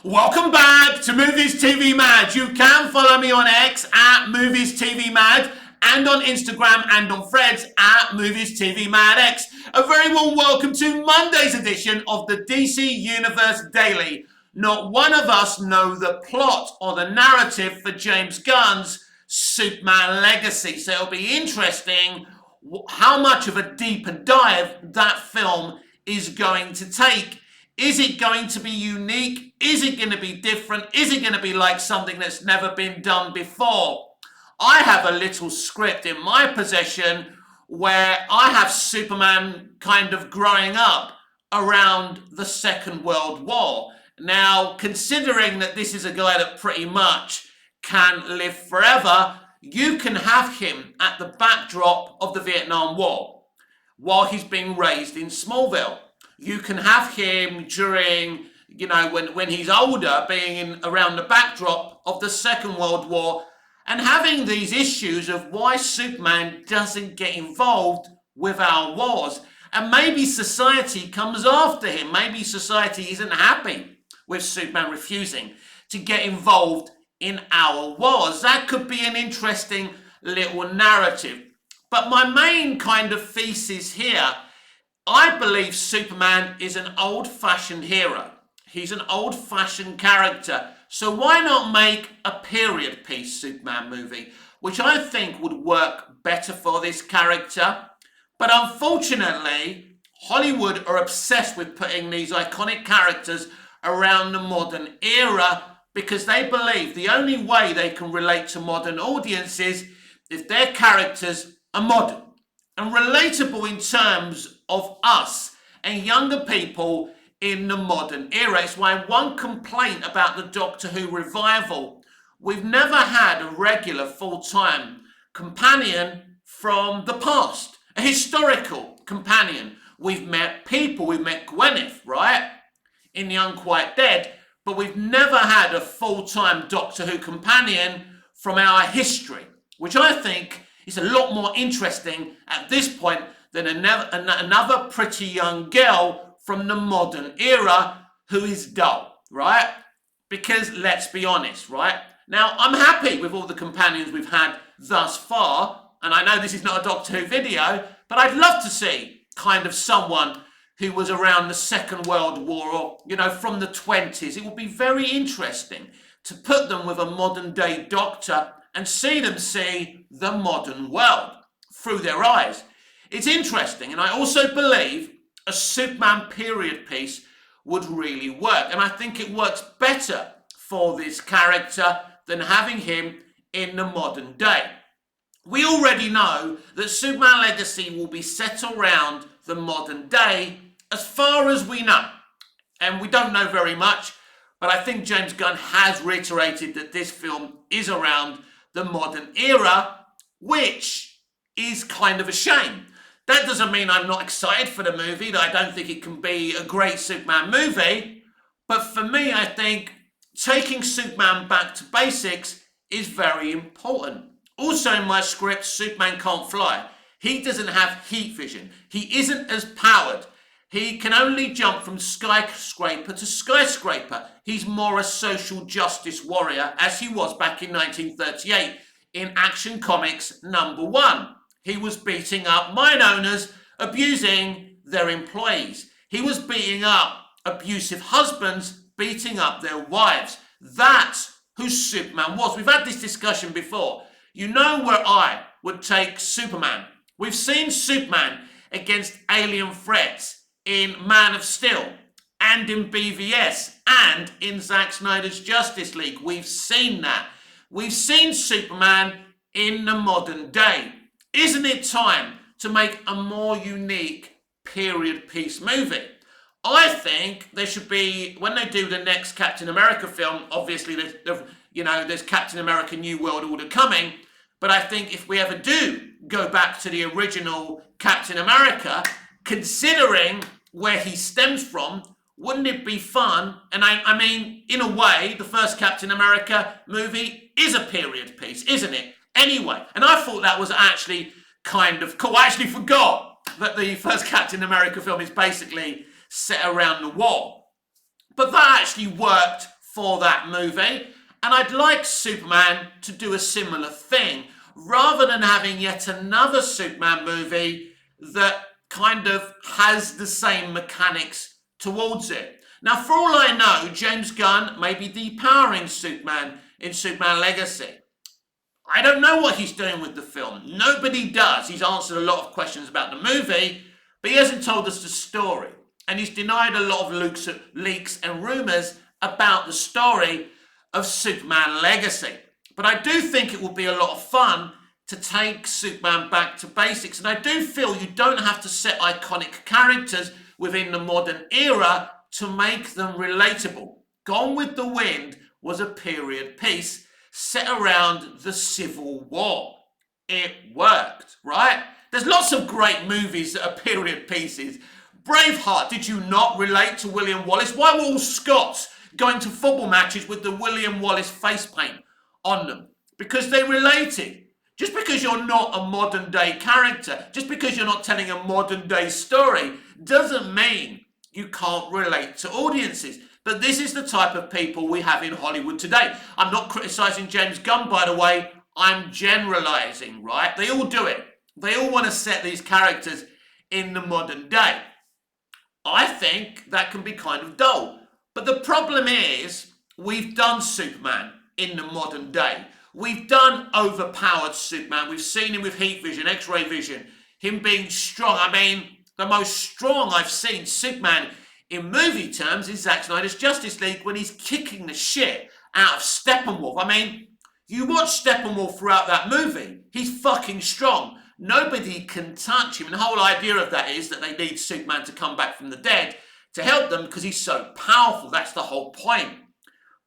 Welcome back to Movies TV Mad. You can follow me on X at Movies TV Mad and on Instagram and on Threads at Movies TV Mad X. A very warm welcome to Monday's edition of the DC Universe Daily. Not one of us know the plot or the narrative for James Gunn's Superman Legacy, so it'll be interesting how much of a deeper dive that film is going to take. Is it going to be unique? Is it going to be different? Is it going to be like something that's never been done before? I have a little script in my possession where I have Superman kind of growing up around the Second World War. Now, considering that this is a guy that pretty much can live forever, you can have him at the backdrop of the Vietnam War while he's being raised in Smallville. You can have him during, when he's older, being around the backdrop of the Second World War and having these issues of why Superman doesn't get involved with our wars. And maybe society comes after him. Maybe society isn't happy with Superman refusing to get involved in our wars. That could be an interesting little narrative. But my main kind of thesis here, I believe Superman is an old-fashioned hero. He's an old-fashioned character. So why not make a period piece Superman movie, which I think would work better for this character. But unfortunately, Hollywood are obsessed with putting these iconic characters around the modern era because they believe the only way they can relate to modern audiences if their characters are modern and relatable in terms of us and younger people in the modern era. It's why one complaint about the Doctor Who revival, we've never had a regular full-time companion from the past, a historical companion. We've met people, we've met Gwyneth, right, in The Unquiet Dead, but we've never had a full-time Doctor Who companion from our history, which I think is a lot more interesting at this point than another pretty young girl from the modern era who is dull, right? Because let's be honest, right? Now, I'm happy with all the companions we've had thus far, and I know this is not a Doctor Who video, but I'd love to see kind of someone who was around the Second World War or, from the 20s. It would be very interesting to put them with a modern day Doctor and see them see the modern world through their eyes. It's interesting, and I also believe a Superman period piece would really work, and I think it works better for this character than having him in the modern day. We already know that Superman Legacy will be set around the modern day as far as we know, and we don't know very much, but I think James Gunn has reiterated that this film is around the modern era, which is kind of a shame. That doesn't mean I'm not excited for the movie, that I don't think it can be a great Superman movie, but for me, I think taking Superman back to basics is very important. Also in my script, Superman can't fly. He doesn't have heat vision. He isn't as powered. He can only jump from skyscraper to skyscraper. He's more a social justice warrior, as he was back in 1938 in Action Comics #1. He was beating up mine owners, abusing their employees. He was beating up abusive husbands, beating up their wives. That's who Superman was. We've had this discussion before. You know where I would take Superman. We've seen Superman against alien threats in Man of Steel and in BVS and in Zack Snyder's Justice League. We've seen that. We've seen Superman in the modern day. Isn't it time to make a more unique period piece movie? I think there should be, when they do the next Captain America film, obviously there's Captain America New World Order coming, but I think if we ever do go back to the original Captain America, considering where he stems from, wouldn't it be fun? And I mean, in a way, the first Captain America movie is a period piece, isn't it? Anyway, and I thought that was actually kind of cool. I actually forgot that the first Captain America film is basically set around the war. But that actually worked for that movie. And I'd like Superman to do a similar thing, rather than having yet another Superman movie that kind of has the same mechanics towards it. Now, for all I know, James Gunn may be depowering Superman in Superman Legacy. I don't know what he's doing with the film. Nobody does. He's answered a lot of questions about the movie, but he hasn't told us the story. And he's denied a lot of leaks and rumours about the story of Superman Legacy. But I do think it will be a lot of fun to take Superman back to basics. And I do feel you don't have to set iconic characters within the modern era to make them relatable. Gone with the Wind was a period piece set around the Civil War. It worked, right? There's lots of great movies that are period pieces. Braveheart, did you not relate to William Wallace? Why were all Scots going to football matches with the William Wallace face paint on them? Because they related. Just because you're not a modern day character, just because you're not telling a modern day story, doesn't mean you can't relate to audiences. But this is the type of people we have in Hollywood today. I'm not criticising James Gunn, by the way. I'm generalising, right? They all do it. They all want to set these characters in the modern day. I think that can be kind of dull. But the problem is, we've done Superman in the modern day. We've done overpowered Superman. We've seen him with heat vision, X-ray vision, him being strong. I mean, the most strong I've seen Superman in movie terms is Zack Snyder's Justice League when he's kicking the shit out of Steppenwolf. I mean, you watch Steppenwolf throughout that movie, he's fucking strong. Nobody can touch him. And the whole idea of that is that they need Superman to come back from the dead to help them because he's so powerful. That's the whole point.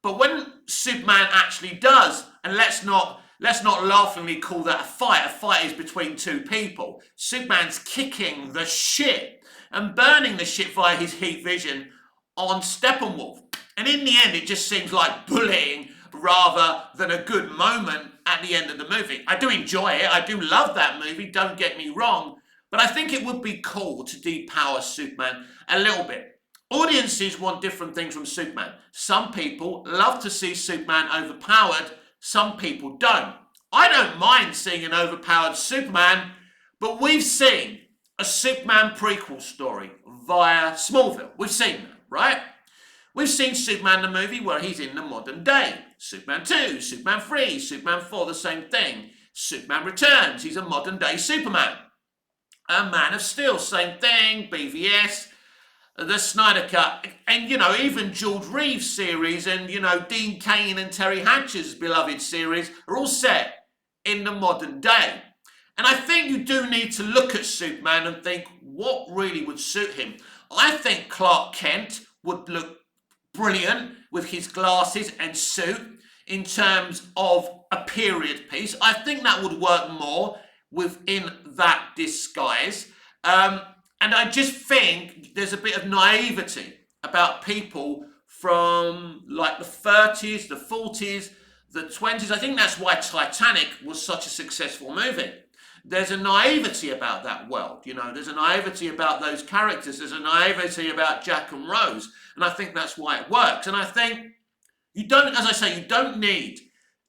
But when Superman actually does, and let's not laughingly call that a fight. A fight is between two people. Superman's kicking the shit and burning the shit via his heat vision on Steppenwolf. And in the end, it just seems like bullying rather than a good moment at the end of the movie. I do enjoy it. I do love that movie. Don't get me wrong. But I think it would be cool to depower Superman a little bit. Audiences want different things from Superman. Some people love to see Superman overpowered. Some people don't. I don't mind seeing an overpowered Superman, but we've seen a Superman prequel story via Smallville. We've seen that, right? We've seen Superman the movie where he's in the modern day. Superman 2, Superman 3, Superman 4, the same thing. Superman Returns, he's a modern day Superman. A Man of Steel, same thing. BVS, the Snyder Cut, and even George Reeves series and Dean Cain and Terry Hatcher's beloved series are all set in the modern day. And I think you do need to look at Superman and think what really would suit him. I think Clark Kent would look brilliant with his glasses and suit in terms of a period piece. I think that would work more within that disguise. And I just think there's a bit of naivety about people from like the 30s, the 40s, the 20s. I think that's why Titanic was such a successful movie. There's a naivety about that world, there's a naivety about those characters. There's a naivety about Jack and Rose. And I think that's why it works. And I think you don't need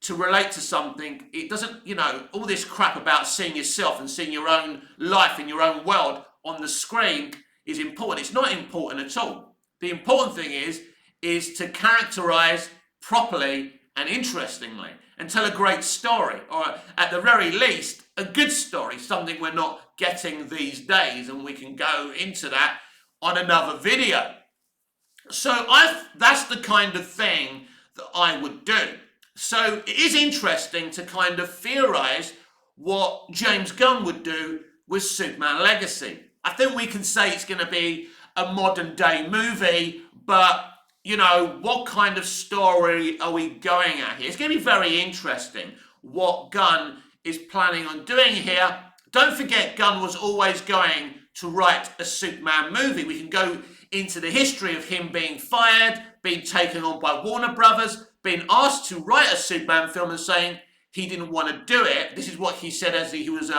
to relate to something. It doesn't, all this crap about seeing yourself and seeing your own life in your own world on the screen is important. It's not important at all. The important thing is to characterize properly and interestingly and tell a great story, or at the very least, a good story, something we're not getting these days, and we can go into that on another video. So that's the kind of thing that I would do. So it is interesting to kind of theorize what James Gunn would do with Superman Legacy. I think we can say it's going to be a modern day movie, but what kind of story are we going at here? It's going to be very interesting what Gunn is planning on doing here. Don't forget, Gunn was always going to write a Superman movie. We can go into the history of him being fired, being taken on by Warner Brothers, being asked to write a Superman film and saying he didn't want to do it. This is what he said as he was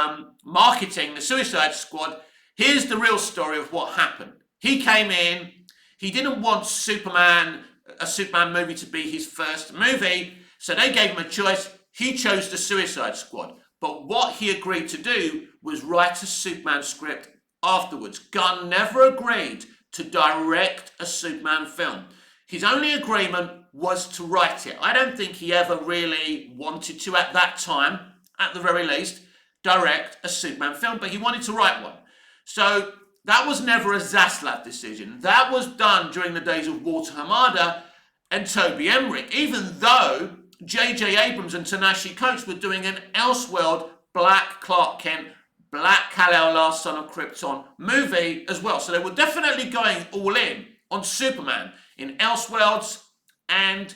marketing the Suicide Squad. Here's the real story of what happened. He came in, he didn't want Superman a Superman movie to be his first movie. So they gave him a choice. He chose the Suicide Squad. But what he agreed to do was write a Superman script afterwards. Gunn never agreed to direct a Superman film. His only agreement was to write it. I don't think he ever really wanted to, at that time, at the very least, direct a Superman film, but he wanted to write one. So that was never a Zaslav decision. That was done during the days of Walter Hamada and Toby Emmerich, even though J.J. Abrams and Ta-Nehisi Coates were doing an Elseworld Black Clark Kent, Black Kal-El, Last Son of Krypton movie as well. So they were definitely going all in on Superman in Elseworlds, and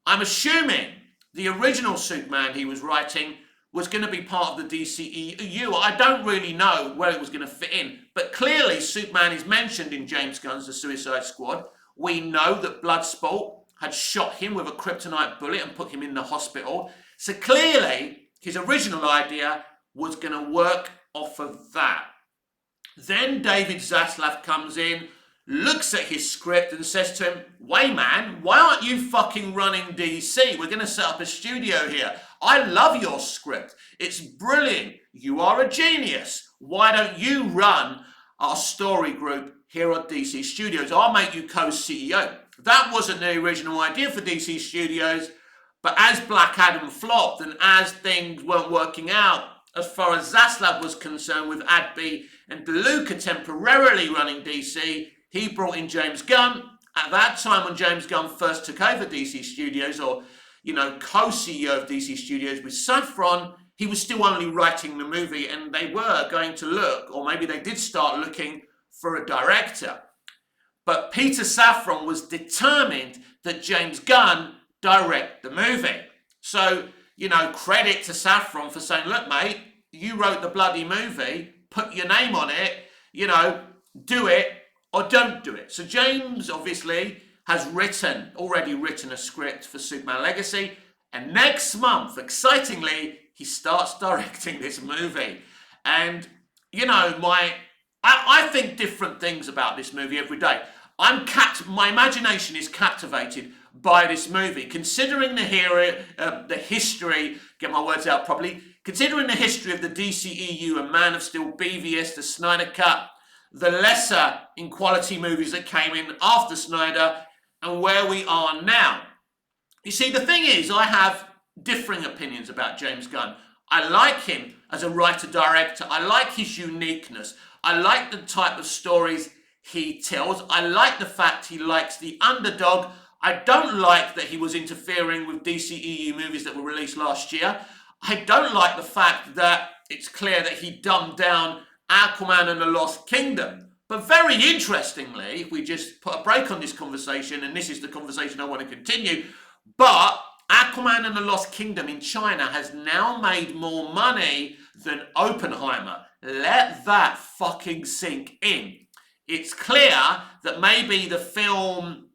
I'm assuming the original Superman he was writing was going to be part of the DCEU. I don't really know where it was going to fit in, but clearly Superman is mentioned in James Gunn's The Suicide Squad. We know that Bloodsport had shot him with a kryptonite bullet and put him in the hospital. So clearly his original idea was going to work off of that. Then David Zaslav comes in, looks at his script and says to him, "Wait, man, why aren't you fucking running DC? We're going to set up a studio here. I love your script. It's brilliant. You are a genius. Why don't you run our story group here at DC Studios? I'll make you co-CEO." That wasn't the original idea for DC Studios, but as Black Adam flopped and as things weren't working out, as far as Zaslav was concerned, with Adby and DeLuca temporarily running DC, he brought in James Gunn. At that time, when James Gunn first took over DC Studios, or, co-CEO of DC Studios with Safran, he was still only writing the movie, and they were going to look, or maybe they did start looking for a director. But Peter Safran was determined that James Gunn direct the movie. So, credit to Safran for saying, "Look, mate, you wrote the bloody movie, put your name on it, do it or don't do it." So James obviously has already written a script for Superman Legacy, and next month, excitingly, he starts directing this movie. And, I think different things about this movie every day. My imagination is captivated by this movie, considering the history, get my words out properly, considering the history of the DCEU and Man of Steel, BVS, the Snyder Cut, the lesser in quality movies that came in after Snyder, and where we are now. You see, the thing is, I have differing opinions about James Gunn. I like him as a writer-director. I like his uniqueness. I like the type of stories he tells. I like the fact he likes the underdog. I don't like that he was interfering with DCEU movies that were released last year. I don't like the fact that it's clear that he dumbed down Aquaman and the Lost Kingdom. But very interestingly, if we just put a break on this conversation, and this is the conversation I want to continue, but Aquaman and the Lost Kingdom in China has now made more money than Oppenheimer. Let that fucking sink in. It's clear that maybe the film,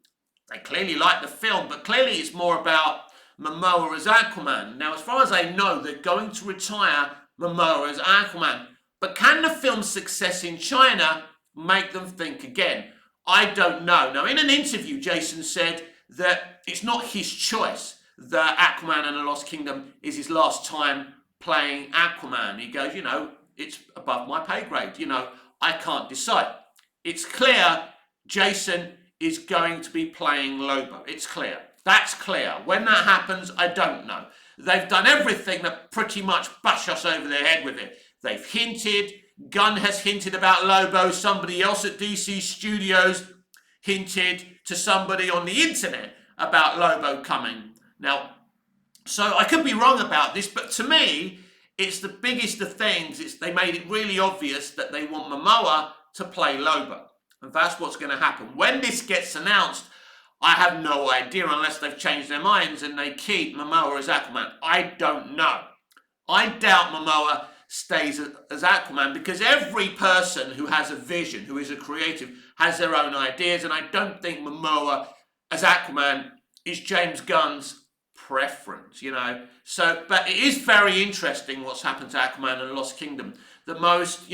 they clearly like the film, but clearly it's more about Momoa as Aquaman. Now, as far as I know, they're going to retire Momoa as Aquaman. But can the film's success in China make them think again? I don't know. Now, in an interview, Jason said that it's not his choice that Aquaman and the Lost Kingdom is his last time playing Aquaman. He goes, it's above my pay grade. I can't decide. It's clear Jason is going to be playing Lobo. It's clear. That's clear. When that happens, I don't know. They've done everything that pretty much bash us over the head with it. They've hinted, Gunn has hinted about Lobo, somebody else at DC Studios hinted to somebody on the internet about Lobo coming. Now, so I could be wrong about this, but to me, it's the biggest of things. They made it really obvious that they want Momoa to play Lobo. And that's what's going to happen. When this gets announced, I have no idea, unless they've changed their minds and they keep Momoa as Aquaman. I don't know. I doubt Momoa stays as Aquaman, because every person who has a vision, who is a creative, has their own ideas, and I don't think Momoa as Aquaman is James Gunn's preference, So, but it is very interesting what's happened to Aquaman and the Lost Kingdom. The most,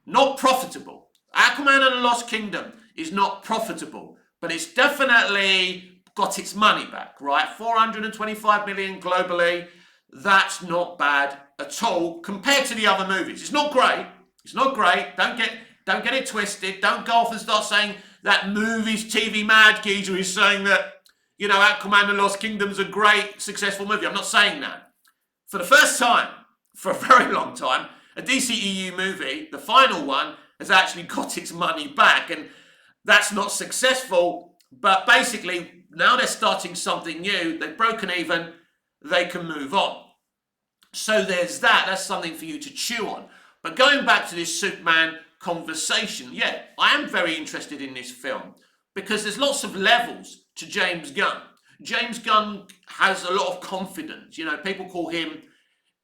not profitable. Aquaman and the Lost Kingdom is not profitable, but it's definitely got its money back, right? 425 million globally. That's not bad at all compared to the other movies. It's not great. It's not great. Don't get it twisted. Don't go off and start saying that Movies TV Mad geezer is saying that, you know, Aquaman and Lost Kingdom's a great, successful movie. I'm not saying that. For the first time, for a very long time, a DCEU movie, the final one, has actually got its money back. And that's not successful. But basically, now they're starting something new. They've broken even. They can move on. So there's that. That's something for you to chew on. But going back to this Superman conversation, yeah, I am very interested in this film because there's lots of levels to James Gunn. James Gunn has a lot of confidence. You know, people call him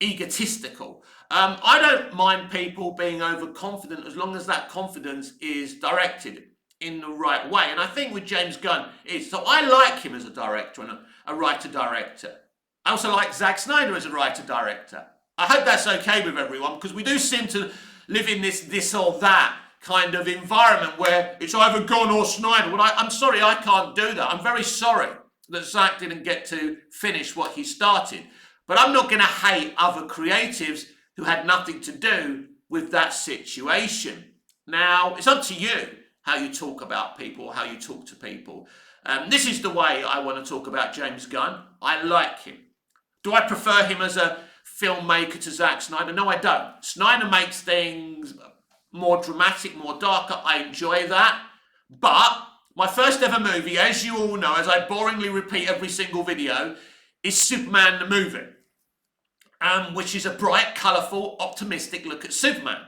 egotistical. I don't mind people being overconfident as long as that confidence is directed in the right way. And I think with James Gunn, so I like him as a director and a writer-director. I also like Zack Snyder as a writer-director. I hope that's okay with everyone because we do seem to live in this or that kind of environment where it's either Gunn or Snyder. Well, I'm sorry, I can't do that. I'm very sorry that Zack didn't get to finish what he started. But I'm not going to hate other creatives who had nothing to do with that situation. Now, it's up to you how you talk about people, how you talk to people. This is the way I want to talk about James Gunn. I like him. Do I prefer him as a filmmaker to Zack Snyder? No, I don't. Snyder makes things more dramatic, more darker. I enjoy that. But my first ever movie, as you all know, as I boringly repeat every single video, is Superman the movie, which is a bright, colourful, optimistic look at Superman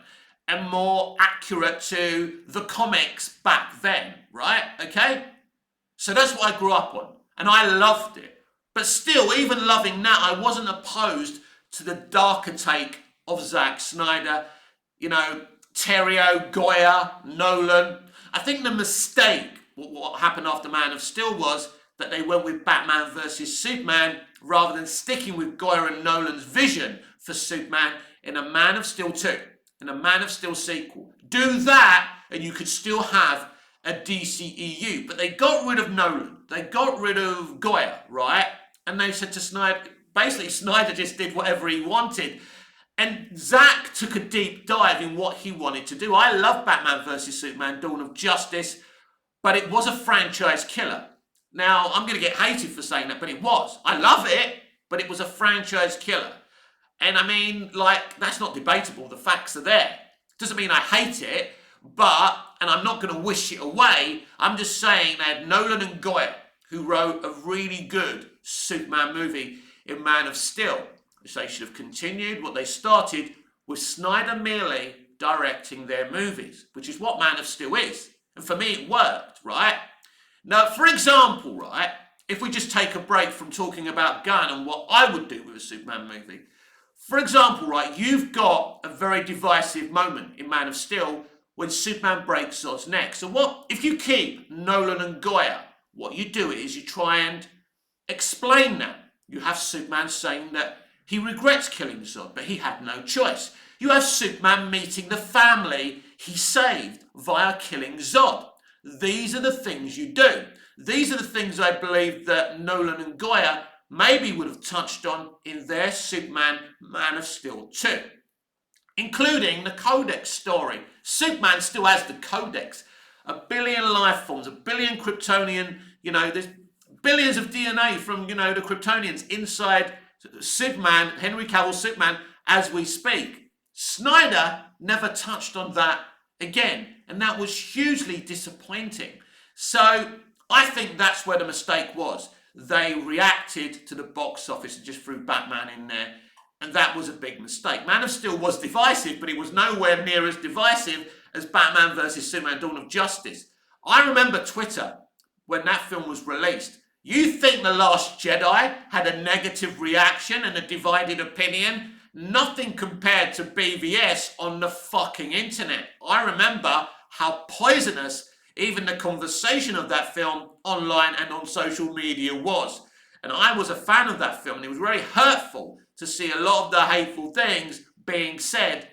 and more accurate to the comics back then, right? Okay? So that's what I grew up on, and I loved it. But still, even loving that, I wasn't opposed to the darker take of Zack Snyder, you know, Terrio, Goya, Nolan. I think the mistake, what happened after Man of Steel, was that they went with Batman versus Superman rather than sticking with Goya and Nolan's vision for Superman in a Man of Steel 2, in a Man of Steel sequel. Do that and you could still have a DCEU. But they got rid of Nolan. They got rid of Goya, right? And they said to Snyder, basically Snyder just did whatever he wanted. And Zack took a deep dive in what he wanted to do. I love Batman vs. Superman, Dawn of Justice, but it was a franchise killer. Now, I'm going to get hated for saying that, but it was. I love it, but it was a franchise killer. And I mean, like, that's not debatable. The facts are there. Doesn't mean I hate it, but, and I'm not going to wish it away, I'm just saying they had Nolan and Goya, who wrote a really good Superman movie in Man of Steel, which they should have continued what they started with Snyder merely directing their movies, which is what Man of Steel is. And for me, it worked, right? Now, for example, right, if we just take a break from talking about Gunn and what I would do with a Superman movie, for example, right, you've got a very divisive moment in Man of Steel when Superman breaks Zod's neck. So what, if you keep Nolan and Goya, what you do is you try and explain that. You have Superman saying that he regrets killing Zod, but he had no choice. You have Superman meeting the family he saved via killing Zod. These are the things you do. These are the things I believe that Nolan and Goya maybe would have touched on in their Superman Man of Steel 2, including the Codex story. Superman still has the Codex. 1 billion life forms, 1 billion Kryptonian, you know, there's billions of DNA from, you know, the Kryptonians inside Superman, Henry Cavill's Superman, as we speak. Snyder never touched on that again, and that was hugely disappointing. So I think that's where the mistake was. They reacted to the box office and just threw Batman in there, and that was a big mistake. Man of Steel was divisive, but it was nowhere near as divisive as Batman vs. Superman Dawn of Justice. I remember Twitter when that film was released. You think The Last Jedi had a negative reaction and a divided opinion? Nothing compared to BVS on the fucking internet. I remember how poisonous even the conversation of that film online and on social media was. And I was a fan of that film, and it was very hurtful to see a lot of the hateful things being said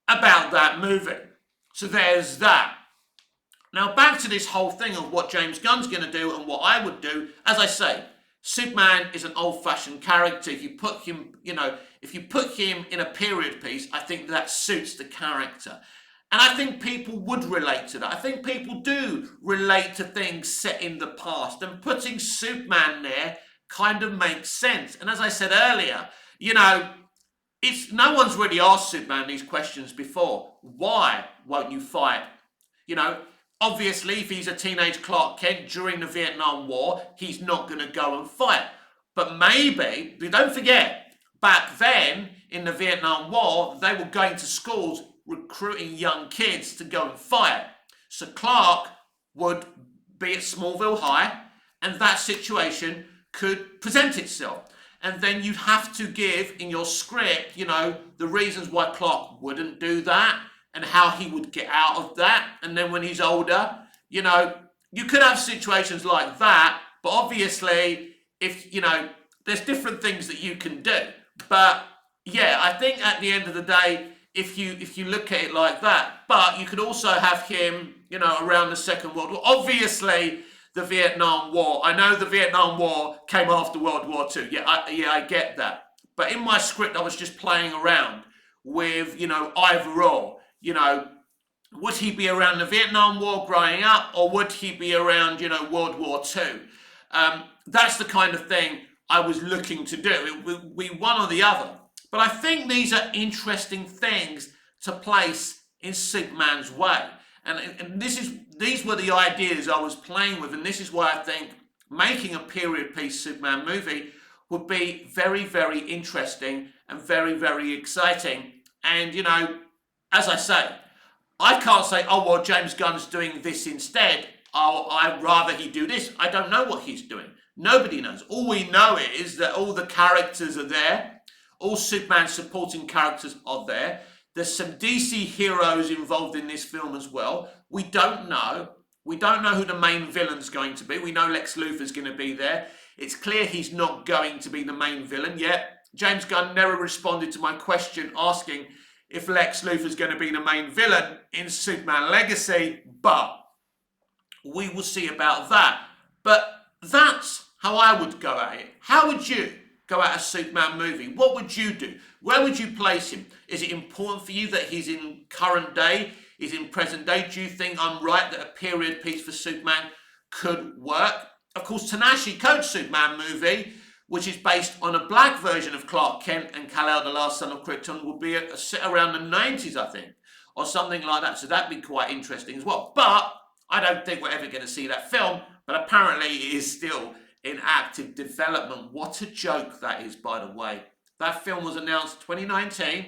about that movie. So there's that. Now back to this whole thing of what James Gunn's going to do and what I would do. As I say, Superman is an old-fashioned character. If you put him, if you put him in a period piece, I think that suits the character. And I think people would relate to that. I think people do relate to things set in the past, and putting Superman there kind of makes sense. And as I said earlier, it's no one's really asked Superman these questions before. Why won't you fight? Obviously, if he's a teenage Clark Kent during the Vietnam War, he's not going to go and fight. But maybe, don't forget, back then in the Vietnam War, they were going to schools recruiting young kids to go and fight. So Clark would be at Smallville High, and that situation could present itself. And then you'd have to give in your script, the reasons why Clark wouldn't do that and how he would get out of that. And then when he's older, you could have situations like that. But obviously, if, there's different things that you can do. But yeah, I think at the end of the day, if you look at it like that, but you could also have him, around the Second World War. Obviously, the Vietnam War. I know the Vietnam War came after World War II. Yeah, I get that. But in my script, I was just playing around with, either or. Would he be around the Vietnam War growing up, or would he be around, World War II? That's the kind of thing I was looking to do. It would be one or the other. But I think these are interesting things to place in Superman's way. And these were the ideas I was playing with. And this is why I think making a period piece Superman movie would be very, very interesting and very, very exciting. And, as I say, I can't say, oh, well, James Gunn's doing this instead. Oh, I'd rather he do this. I don't know what he's doing. Nobody knows. All we know is that all the characters are there. All Superman supporting characters are there. There's some DC heroes involved in this film as well. We don't know. We don't know who the main villain's going to be. We know Lex Luthor's going to be there. It's clear he's not going to be the main villain yet. James Gunn never responded to my question asking if Lex Luthor's going to be the main villain in Superman Legacy, but we will see about that. But that's how I would go at it. How would you go at a Superman movie? What would you do? Where would you place him? Is it important for you that he's in current day? He's in present day? Do you think I'm right that a period piece for Superman could work? Of course, Ta-Nehisi Coates' Superman movie, which is based on a black version of Clark Kent and Kal-El, the last son of Krypton, will be set around the 90s, I think, or something like that. So that'd be quite interesting as well. But I don't think we're ever going to see that film. But apparently it is still in active development. What a joke that is, by the way. That film was announced 2019.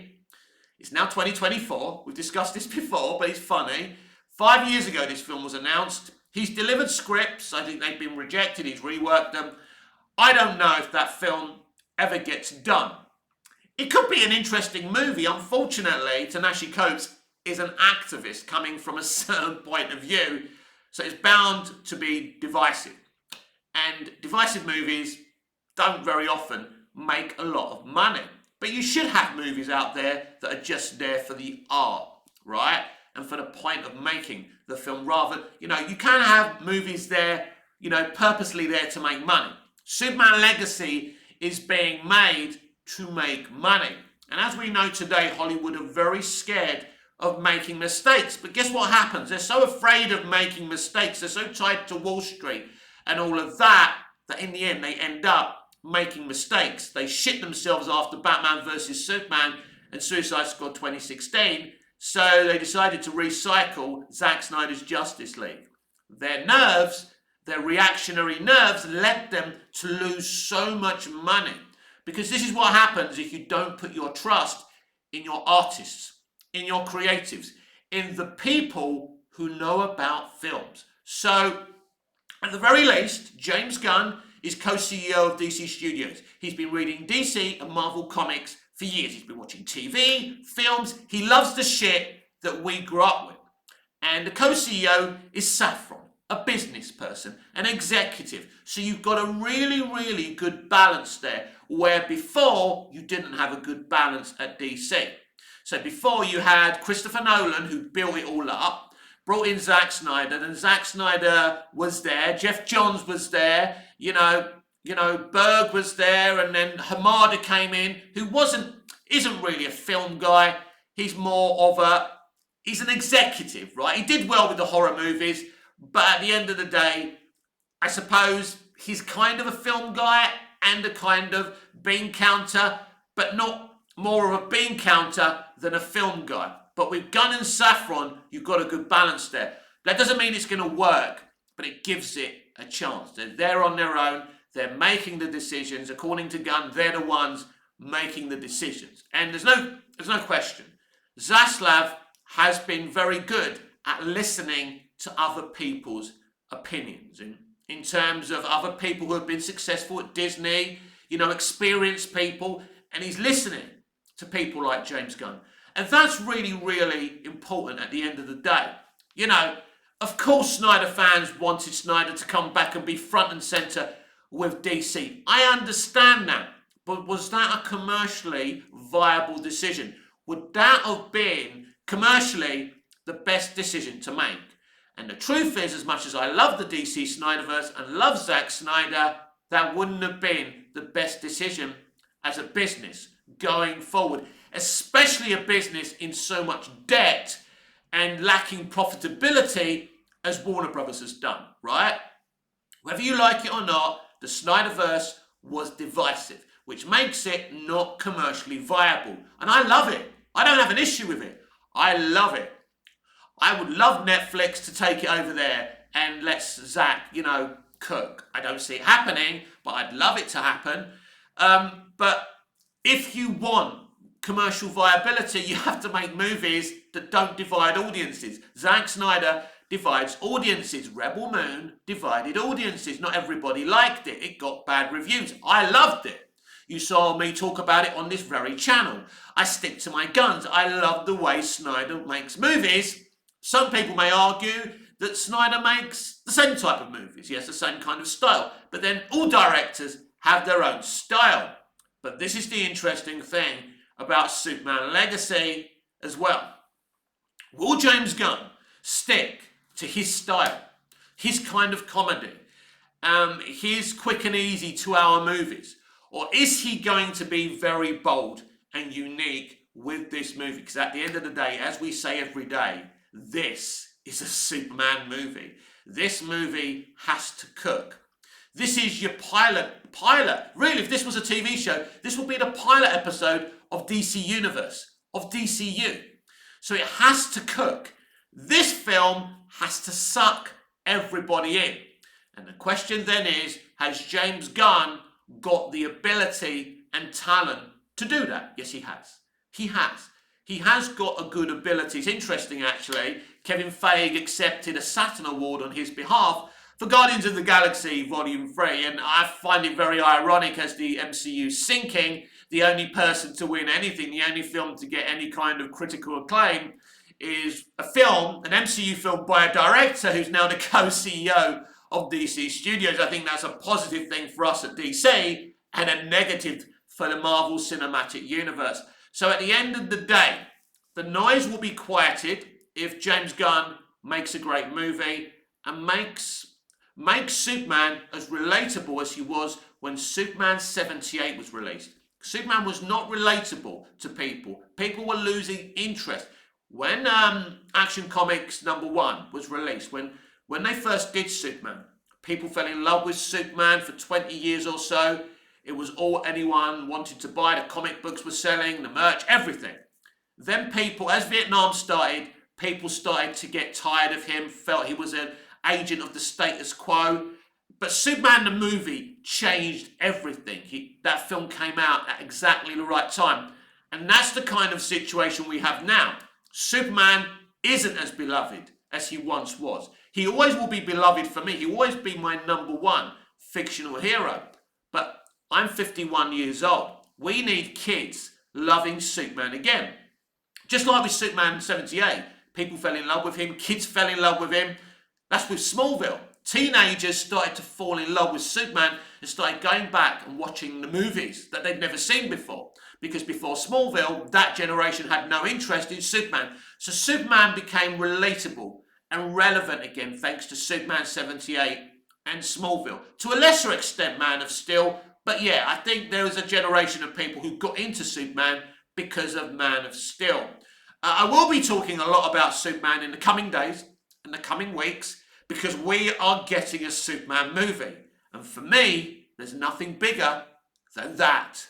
It's now 2024. We've discussed this before, but it's funny. 5 years ago, this film was announced. He's delivered scripts. I think they've been rejected. He's reworked them. I don't know if that film ever gets done. It could be an interesting movie. Unfortunately, Ta-Nehisi Coates is an activist coming from a certain point of view, so it's bound to be divisive. And divisive movies don't very often make a lot of money. But you should have movies out there that are just there for the art, right? And for the point of making the film rather, you can have movies there, purposely there to make money. Superman Legacy is being made to make money. And as we know today, Hollywood are very scared of making mistakes. But guess what happens? They're so afraid of making mistakes. They're so tied to Wall Street and all of that, that in the end they end up making mistakes. They shit themselves after Batman vs Superman and Suicide Squad 2016, so they decided to recycle Zack Snyder's Justice League. Their nerves, their reactionary nerves, led them to lose so much money. Because this is what happens if you don't put your trust in your artists, in your creatives, in the people who know about films. So, at the very least, James Gunn is co-CEO of DC Studios. He's been reading DC and Marvel comics for years. He's been watching TV, films. He loves the shit that we grew up with. And the co-CEO is Saffron, a business person, an executive. So you've got a really, really good balance there, where before you didn't have a good balance at DC. So before you had Christopher Nolan, who built it all up, brought in Zack Snyder, and Zack Snyder was there, Jeff Johns was there, Berg was there, and then Hamada came in, who isn't really a film guy. He's more of he's an executive, right? He did well with the horror movies, but at the end of the day, I suppose he's kind of a film guy and a kind of bean counter, but not more of a bean counter than a film guy. But with Gunn and Safran, you've got a good balance there. That doesn't mean it's going to work, but it gives it a chance. They're there on their own. They're making the decisions. According to Gunn, they're the ones making the decisions. And there's no question. Zaslav has been very good at listening to other people's opinions. In terms of other people who have been successful at Disney, experienced people, and he's listening to people like James Gunn. And that's really, really important at the end of the day. Of course Snyder fans wanted Snyder to come back and be front and centre with DC. I understand that. But was that a commercially viable decision? Would that have been commercially the best decision to make? And the truth is, as much as I love the DC Snyderverse and love Zack Snyder, that wouldn't have been the best decision as a business going forward, especially a business in so much debt and lacking profitability as Warner Brothers has done, right? Whether you like it or not, the Snyderverse was divisive, which makes it not commercially viable. And I love it. I don't have an issue with it. I love it. I would love Netflix to take it over there and let Zack, cook. I don't see it happening, but I'd love it to happen. But if you want commercial viability, you have to make movies that don't divide audiences. Zack Snyder divides audiences. Rebel Moon divided audiences. Not everybody liked it. It got bad reviews. I loved it. You saw me talk about it on this very channel. I stick to my guns. I love the way Snyder makes movies. Some people may argue that Snyder makes the same type of movies. He has the same kind of style. But then all directors have their own style. But this is the interesting thing about Superman Legacy as well. Will James Gunn stick to his style, his kind of comedy, his quick and easy 2-hour movies? Or is he going to be very bold and unique with this movie? Because at the end of the day, as we say every day, this is a Superman movie. This movie has to cook. This is your pilot. Really, if this was a TV show, this would be the pilot episode of DC Universe, of DCU. So it has to cook. This film has to suck everybody in. And the question then is, has James Gunn got the ability and talent to do that? Yes, he has. He has. He has got a good ability. It's interesting, actually. Kevin Feige accepted a Saturn Award on his behalf for Guardians of the Galaxy Volume 3. And I find it very ironic as the MCU sinking, the only person to win anything, the only film to get any kind of critical acclaim is a film, an MCU film by a director who's now the co-CEO of DC Studios. I think that's a positive thing for us at DC and a negative for the Marvel Cinematic Universe. So at the end of the day, the noise will be quieted if James Gunn makes a great movie and makes Superman as relatable as he was when Superman 78 was released. Superman was not relatable to people. People were losing interest. When Action Comics #1 was released, when they first did Superman, people fell in love with Superman for 20 years or so. It was all anyone wanted to buy. The comic books were selling, the merch, everything. Then people, as Vietnam started, people started to get tired of him, felt he was an agent of the status quo. But Superman the movie changed everything. That film came out at exactly the right time. And that's the kind of situation we have now. Superman isn't as beloved as he once was. He always will be beloved for me. He will always be my #1 fictional hero. But I'm 51 years old. We need kids loving Superman again. Just like with Superman 78. People fell in love with him. Kids fell in love with him. That's with Smallville. Teenagers started to fall in love with Superman and started going back and watching the movies that they'd never seen before. Because before Smallville, that generation had no interest in Superman. So Superman became relatable and relevant again thanks to Superman 78 and Smallville. To a lesser extent, Man of Steel, but yeah, I think there was a generation of people who got into Superman because of Man of Steel. I will be talking a lot about Superman in the coming days, in the coming weeks, because we are getting a Superman movie. And for me, there's nothing bigger than that.